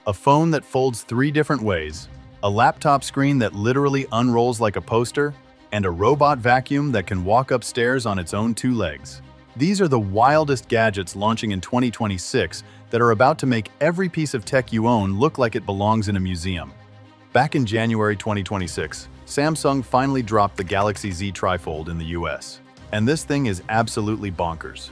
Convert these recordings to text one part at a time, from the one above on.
A phone that folds 3 different ways, a laptop screen that literally unrolls like a poster, and a robot vacuum that can walk upstairs on its own 2 legs. These are the wildest gadgets launching in 2026 that are about to make every piece of tech you own look like it belongs in a museum. Back in January 2026, Samsung finally dropped the Galaxy Z Trifold in the US. And this thing is absolutely bonkers.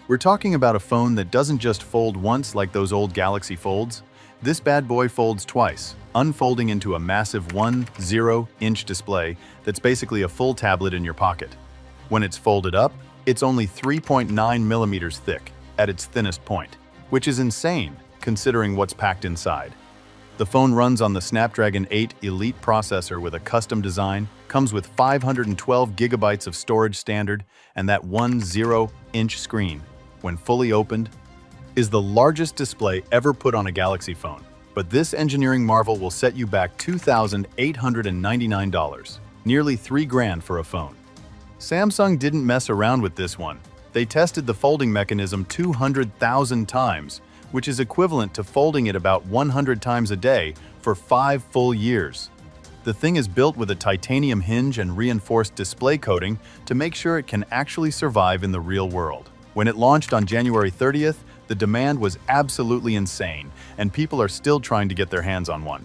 We're talking about a phone that doesn't just fold once like those old Galaxy Folds. This bad boy folds twice, unfolding into a massive 1.0-inch display that's basically a full tablet in your pocket. When it's folded up, it's only 3.9 millimeters thick at its thinnest point, which is insane considering what's packed inside. The phone runs on the Snapdragon 8 Elite processor with a custom design, comes with 512 gigabytes of storage standard, and that 1.0-inch screen, when fully opened, is the largest display ever put on a Galaxy phone. But this engineering marvel will set you back $2,899, nearly $3,000 for a phone. Samsung didn't mess around with this one. They tested the folding mechanism 200,000 times, which is equivalent to folding it about 100 times a day for 5 full years. The thing is built with a titanium hinge and reinforced display coating to make sure it can actually survive in the real world. When it launched on January 30th, the demand was absolutely insane, and people are still trying to get their hands on one.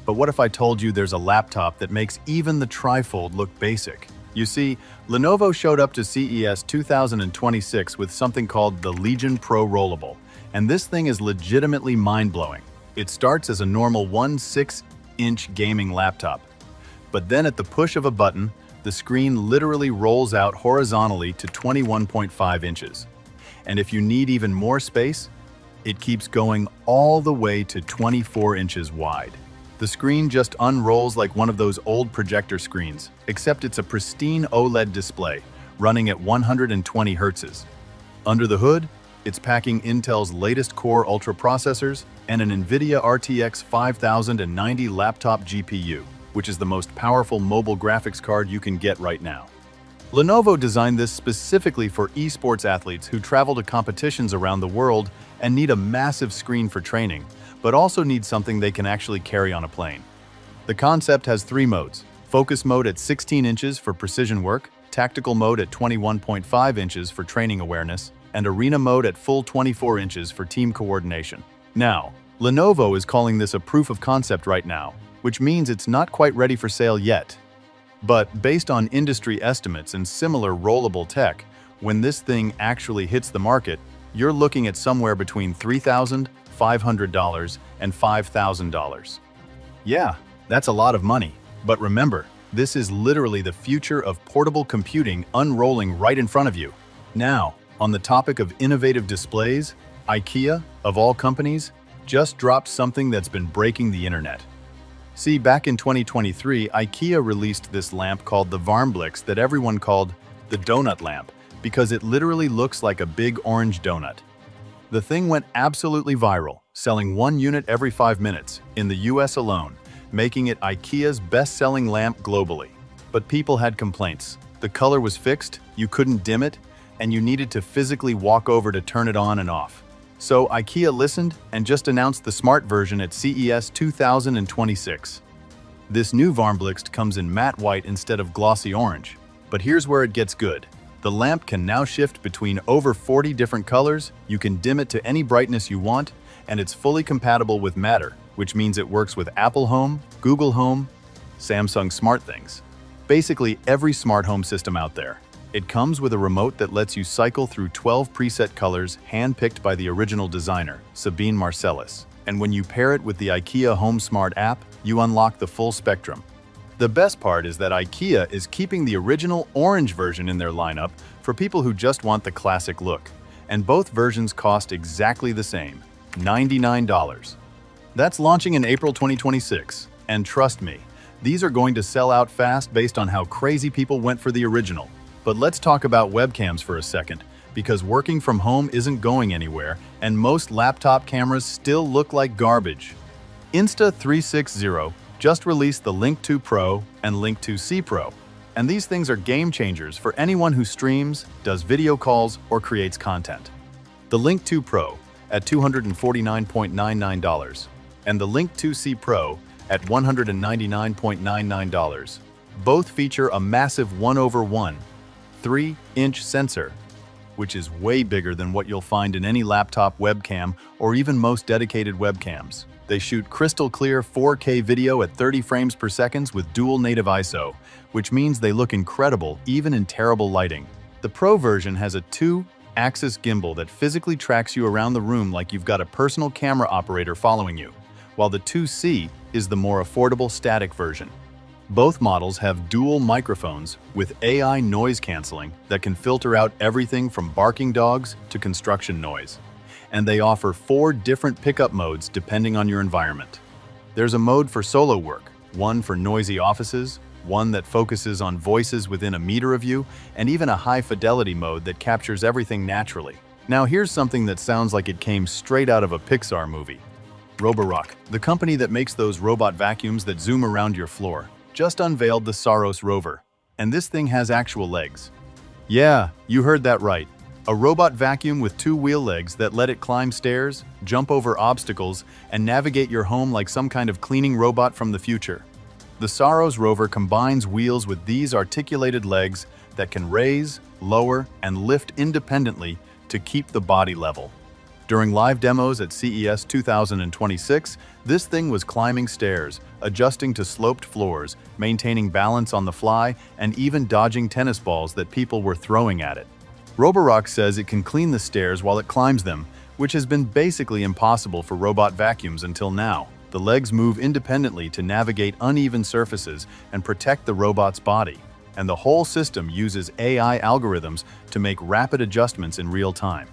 But what if I told you there's a laptop that makes even the Trifold look basic? You see, Lenovo showed up to CES 2026 with something called the Legion Pro Rollable, and this thing is legitimately mind-blowing. It starts as a normal 1.6-inch gaming laptop, but then at the push of a button, the screen literally rolls out horizontally to 21.5 inches. And if you need even more space, it keeps going all the way to 24 inches wide. The screen just unrolls like one of those old projector screens, except it's a pristine OLED display running at 120 Hz. Under the hood, it's packing Intel's latest Core Ultra processors and an NVIDIA RTX 5090 laptop GPU, which is the most powerful mobile graphics card you can get right now. Lenovo designed this specifically for esports athletes who travel to competitions around the world and need a massive screen for training, but also need something they can actually carry on a plane. The concept has 3 modes: focus mode at 16 inches for precision work, tactical mode at 21.5 inches for training awareness, and arena mode at full 24 inches for team coordination. Now, Lenovo is calling this a proof of concept right now, which means it's not quite ready for sale yet. But based on industry estimates and similar rollable tech, when this thing actually hits the market, you're looking at somewhere between $3,500 and $5,000. Yeah, that's a lot of money. But remember, this is literally the future of portable computing unrolling right in front of you. Now, on the topic of innovative displays, IKEA, of all companies, just dropped something that's been breaking the internet. See, back in 2023, IKEA released this lamp called the Warmblix that everyone called the donut lamp because it literally looks like a big orange donut. The thing went absolutely viral, selling 1 unit every 5 minutes in the US alone, making it IKEA's best-selling lamp globally. But people had complaints. The color was fixed, you couldn't dim it, and you needed to physically walk over to turn it on and off. So IKEA listened and just announced the smart version at CES 2026. This new Warmblix comes in matte white instead of glossy orange. But here's where it gets good. The lamp can now shift between over 40 different colors, you can dim it to any brightness you want, and it's fully compatible with Matter, which means it works with Apple Home, Google Home, Samsung SmartThings. Basically every smart home system out there. It comes with a remote that lets you cycle through 12 preset colors hand-picked by the original designer, Sabine Marcellus. And when you pair it with the IKEA Home Smart app, you unlock the full spectrum. The best part is that IKEA is keeping the original orange version in their lineup for people who just want the classic look. And both versions cost exactly the same, $99. That's launching in April 2026. And trust me, these are going to sell out fast based on how crazy people went for the original. But let's talk about webcams for a second, because working from home isn't going anywhere, and most laptop cameras still look like garbage. Insta360 just released the Link 2 Pro and Link 2C Pro, and these things are game changers for anyone who streams, does video calls, or creates content. The Link 2 Pro at $249.99, and the Link 2C Pro at $199.99. Both feature a massive 1/1, 3-inch sensor, which is way bigger than what you'll find in any laptop webcam or even most dedicated webcams. They shoot crystal clear 4K video at 30 frames per second with dual native ISO, which means they look incredible even in terrible lighting. The Pro version has a 2-axis gimbal that physically tracks you around the room like you've got a personal camera operator following you, while the 2C is the more affordable static version. Both models have dual microphones with AI noise canceling that can filter out everything from barking dogs to construction noise. And they offer 4 different pickup modes depending on your environment. There's a mode for solo work, one for noisy offices, one that focuses on voices within a meter of you, and even a high-fidelity mode that captures everything naturally. Now here's something that sounds like it came straight out of a Pixar movie. Roborock, the company that makes those robot vacuums that zoom around your floor, just unveiled the Saros rover. And this thing has actual legs. Yeah, you heard that right. A robot vacuum with 2 wheel legs that let it climb stairs, jump over obstacles, and navigate your home like some kind of cleaning robot from the future. The Saros rover combines wheels with these articulated legs that can raise, lower, and lift independently to keep the body level. During live demos at CES 2026, this thing was climbing stairs, adjusting to sloped floors, maintaining balance on the fly, and even dodging tennis balls that people were throwing at it. Roborock says it can clean the stairs while it climbs them, which has been basically impossible for robot vacuums until now. The legs move independently to navigate uneven surfaces and protect the robot's body, and the whole system uses AI algorithms to make rapid adjustments in real time.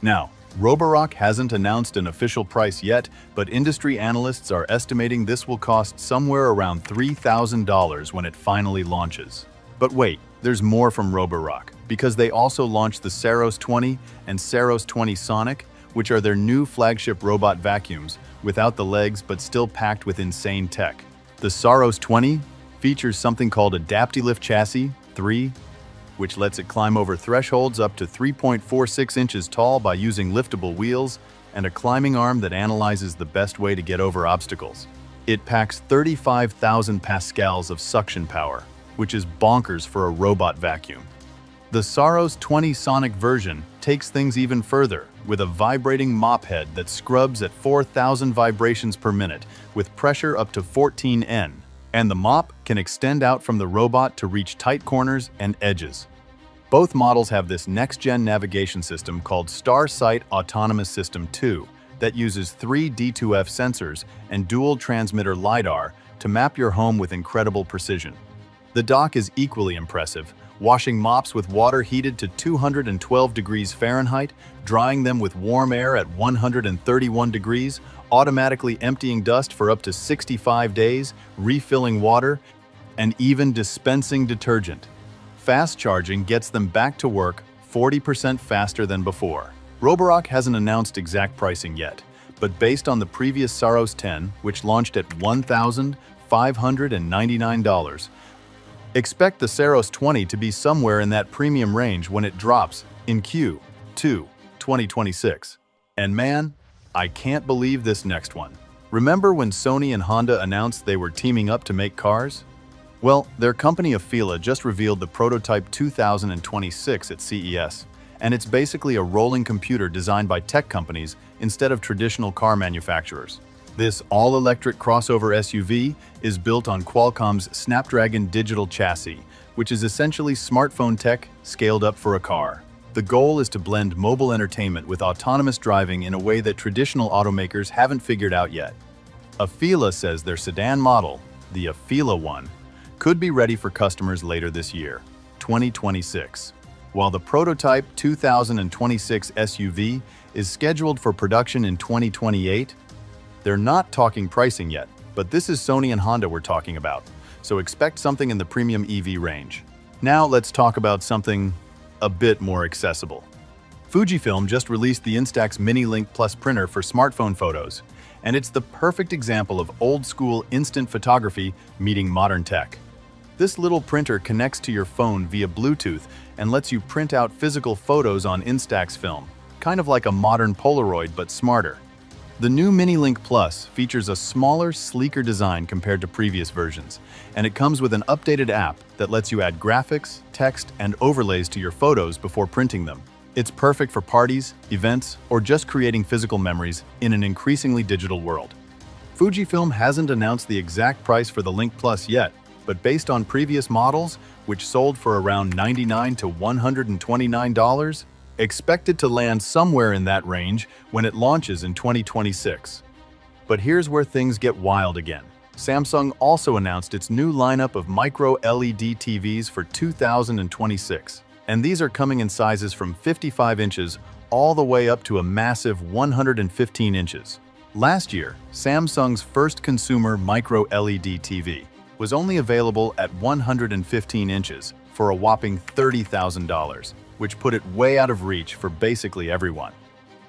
Now, Roborock hasn't announced an official price yet, but industry analysts are estimating this will cost somewhere around $3,000 when it finally launches. But wait, there's more from Roborock, because they also launched the Saros 20 and Saros 20 Sonic, which are their new flagship robot vacuums, without the legs but still packed with insane tech. The Saros 20 features something called AdaptiLift Chassis 3, which lets it climb over thresholds up to 3.46 inches tall by using liftable wheels, and a climbing arm that analyzes the best way to get over obstacles. It packs 35,000 pascals of suction power, which is bonkers for a robot vacuum. The Saros 20 Sonic version takes things even further, with a vibrating mop head that scrubs at 4,000 vibrations per minute, with pressure up to 14 N. And the mop can extend out from the robot to reach tight corners and edges. Both models have this next-gen navigation system called StarSight Autonomous System 2 that uses 3 D2F sensors and dual transmitter LiDAR to map your home with incredible precision. The dock is equally impressive, washing mops with water heated to 212 degrees Fahrenheit, drying them with warm air at 131 degrees, automatically emptying dust for up to 65 days, refilling water, and even dispensing detergent. Fast charging gets them back to work 40% faster than before. Roborock hasn't announced exact pricing yet, but based on the previous Saros 10, which launched at $1,599, expect the Saros 20 to be somewhere in that premium range when it drops in Q2 2026. And man, I can't believe this next one. Remember when Sony and Honda announced they were teaming up to make cars? Well, their company Afeela just revealed the prototype 2026 at CES, and it's basically a rolling computer designed by tech companies instead of traditional car manufacturers. This all-electric crossover SUV is built on Qualcomm's Snapdragon digital chassis, which is essentially smartphone tech scaled up for a car. The goal is to blend mobile entertainment with autonomous driving in a way that traditional automakers haven't figured out yet. Afeela says their sedan model, the Afeela One, could be ready for customers later this year, 2026, while the prototype 2026 SUV is scheduled for production in 2028. They're not talking pricing yet, but this is Sony and Honda we're talking about, so expect something in the premium EV range. Now let's talk about something a bit more accessible. Fujifilm just released the Instax Mini Link Plus printer for smartphone photos, and it's the perfect example of old-school instant photography meeting modern tech. This little printer connects to your phone via Bluetooth and lets you print out physical photos on Instax film, kind of like a modern Polaroid but smarter. The new Mini Link Plus features a smaller, sleeker design compared to previous versions, and it comes with an updated app that lets you add graphics, text, and overlays to your photos before printing them. It's perfect for parties, events, or just creating physical memories in an increasingly digital world. Fujifilm hasn't announced the exact price for the Link Plus yet, but based on previous models, which sold for around $99 to $129, expect it to land somewhere in that range when it launches in 2026. But here's where things get wild again. Samsung also announced its new lineup of micro LED TVs for 2026, and these are coming in sizes from 55 inches all the way up to a massive 115 inches. Last year, Samsung's first consumer micro LED TV was only available at 115 inches for a whopping $30,000, which put it way out of reach for basically everyone.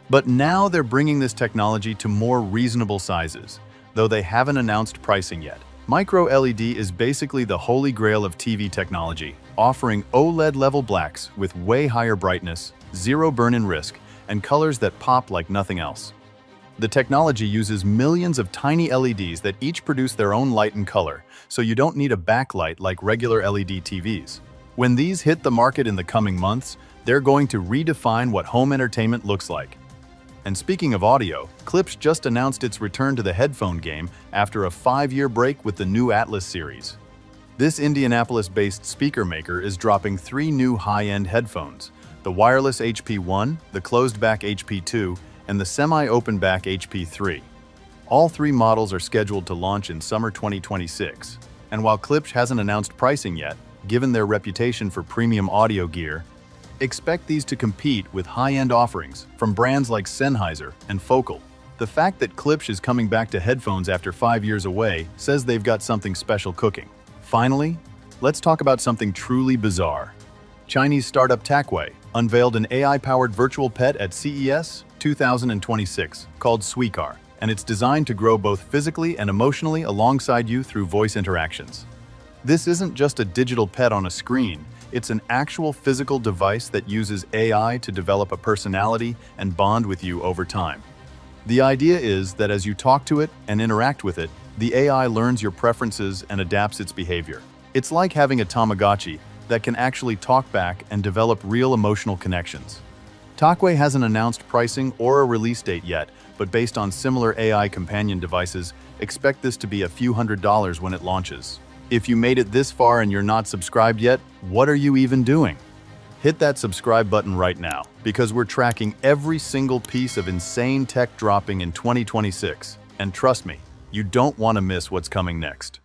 But now they're bringing this technology to more reasonable sizes, though they haven't announced pricing yet. Micro LED is basically the holy grail of TV technology, offering OLED-level blacks with way higher brightness, zero burn-in risk, and colors that pop like nothing else. The technology uses millions of tiny LEDs that each produce their own light and color, so you don't need a backlight like regular LED TVs. When these hit the market in the coming months, they're going to redefine what home entertainment looks like. And speaking of audio, Klipsch just announced its return to the headphone game after a 5-year break with the new Atlas series. This Indianapolis-based speaker maker is dropping 3 new high-end headphones: the wireless HP1, the closed-back HP2, and the semi-open-back HP3. All 3 models are scheduled to launch in summer 2026. And while Klipsch hasn't announced pricing yet, given their reputation for premium audio gear, expect these to compete with high-end offerings from brands like Sennheiser and Focal. The fact that Klipsch is coming back to headphones after 5 years away says they've got something special cooking. Finally, let's talk about something truly bizarre. Chinese startup Takway unveiled an AI-powered virtual pet at CES 2026 called Suicar, and it's designed to grow both physically and emotionally alongside you through voice interactions. This isn't just a digital pet on a screen, it's an actual physical device that uses AI to develop a personality and bond with you over time. The idea is that as you talk to it and interact with it, the AI learns your preferences and adapts its behavior. It's like having a Tamagotchi that can actually talk back and develop real emotional connections. Takway hasn't announced pricing or a release date yet, but based on similar AI companion devices, expect this to be a few $100s when it launches. If you made it this far and you're not subscribed yet, what are you even doing? Hit that subscribe button right now, because we're tracking every single piece of insane tech dropping in 2026. And trust me, you don't want to miss what's coming next.